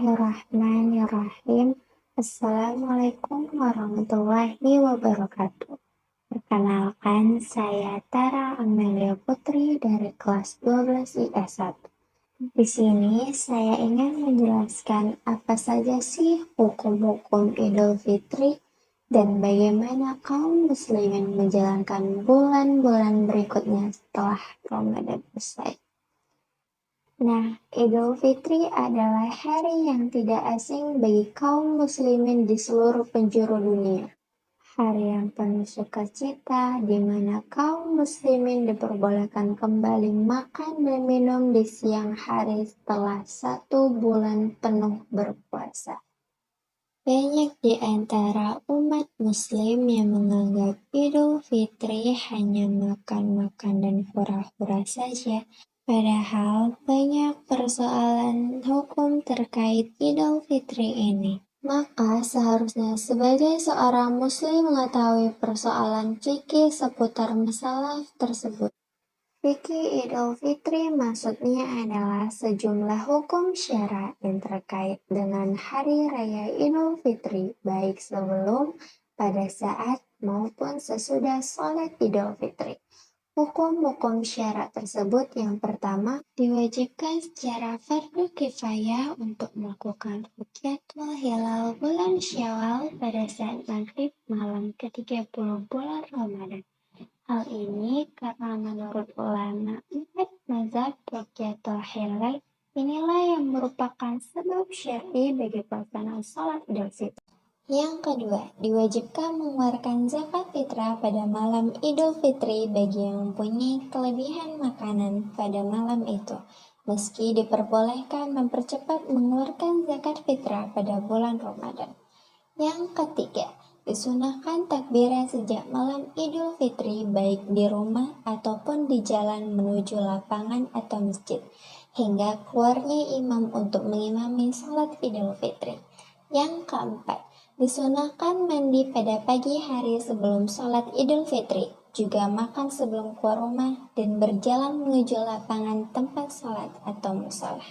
Bismillahirrahmanirrahim. Assalamualaikum warahmatullahi wabarakatuh. Perkenalkan, saya Tara Amelia Putri dari kelas 12 IS1. Di sini saya ingin menjelaskan apa saja sih hukum-hukum Idul Fitri dan bagaimana kaum muslimin menjalankan bulan-bulan berikutnya setelah Ramadan usai. Nah, Idul Fitri adalah hari yang tidak asing bagi kaum muslimin di seluruh penjuru dunia. Hari yang penuh sukacita di mana kaum muslimin diperbolehkan kembali makan dan minum di siang hari setelah 1 bulan penuh berpuasa. Banyak di antara umat muslim yang menganggap Idul Fitri hanya makan-makan dan hura-hura saja. Padahal banyak persoalan hukum terkait Idul Fitri ini. Maka seharusnya sebagai seorang muslim mengetahui persoalan fikih seputar masalah tersebut. Fikih Idul Fitri maksudnya adalah sejumlah hukum syara yang terkait dengan hari raya Idul Fitri, baik sebelum, pada saat, maupun sesudah sholat Idul Fitri. Hukum-hukum syarat tersebut yang pertama, diwajibkan secara fardu kifayah untuk melakukan rukyatul hilal bulan Syawal pada saat maghrib malam ke-30 bulan Ramadan. Hal ini karena menurut ulama 4 mazhab rukyatul hilal inilah yang merupakan sebab syar'i bagi pelaksanaan sholat Idul Fitri. Yang kedua, diwajibkan mengeluarkan zakat fitrah pada malam Idul Fitri bagi yang mempunyai kelebihan makanan pada malam itu, meski diperbolehkan mempercepat mengeluarkan zakat fitrah pada bulan Ramadan. Yang ketiga, disunahkan takbiran sejak malam Idul Fitri baik di rumah ataupun di jalan menuju lapangan atau masjid, hingga keluarnya imam untuk mengimami sholat Idul Fitri. Yang keempat, disunahkan mandi pada pagi hari sebelum sholat Idul Fitri, juga makan sebelum keluar rumah dan berjalan menuju lapangan tempat sholat atau musola.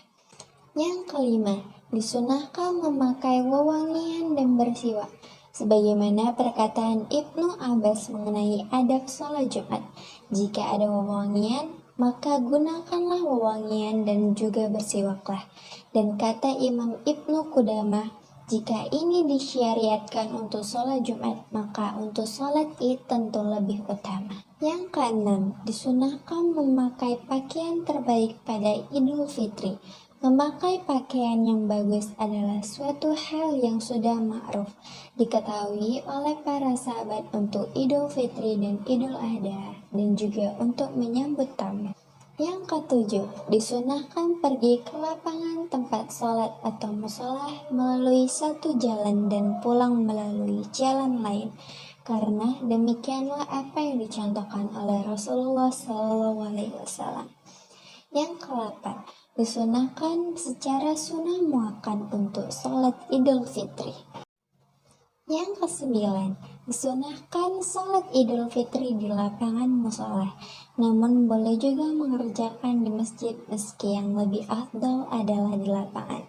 Yang kelima, disunahkan memakai wewangian dan bersiwak, sebagaimana perkataan Ibnu Abbas mengenai adab sholat Jumat. Jika ada wewangian, maka gunakanlah wewangian dan juga bersiwaklah. Dan kata Imam Ibnu Qudamah, jika ini disyariatkan untuk sholat Jumat, maka untuk sholat Id tentu lebih utama. Yang keenam, disunahkan memakai pakaian terbaik pada Idul Fitri. Memakai pakaian yang bagus adalah suatu hal yang sudah ma'ruf, diketahui oleh para sahabat untuk Idul Fitri dan Idul Adha, dan juga untuk menyambut tamu. Yang ketujuh, disunahkan pergi ke lapangan tempat sholat atau musola melalui satu jalan dan pulang melalui jalan lain, karena demikianlah apa yang dicontohkan oleh Rasulullah SAW. Yang ke-8, disunahkan secara sunnah muakkad untuk sholat Idul Fitri. Yang ke-9, disunahkan sholat Idul Fitri di lapangan musola, namun boleh juga mengerjakan di masjid meski yang lebih afdal adalah di lapangan.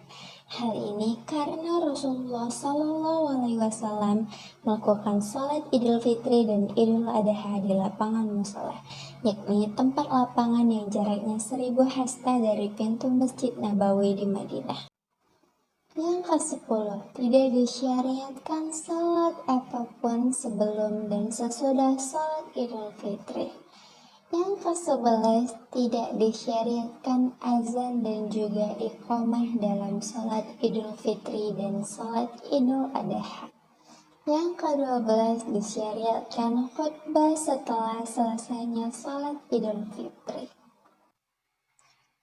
Hal ini karena Rasulullah SAW melakukan sholat Idul Fitri dan Idul Adha di lapangan musola, yakni tempat lapangan yang jaraknya 1000 hasta dari pintu Masjid Nabawi di Madinah. Yang ke-10, tidak disyariatkan salat apapun sebelum dan sesudah salat Idul Fitri. Yang ke-11, tidak disyariatkan azan dan juga iqamah dalam salat Idul Fitri dan salat Idul Adha. Yang ke-12, disyariatkan khutbah setelah selesainya salat Idul Fitri.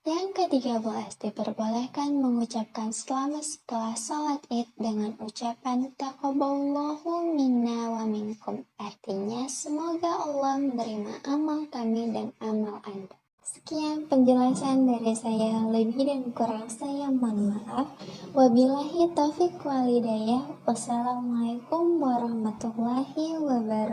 Yang ke-13, diperbolehkan mengucapkan selamat setelah sholat Id dengan ucapan taqabbalallahu minna wa minkum. Artinya, semoga Allah menerima amal kami dan amal Anda. Sekian penjelasan dari saya, lebih dan kurang saya mohon maaf. Wabillahi taufiq wal hidayah. Wassalamualaikum warahmatullahi wabarakatuh.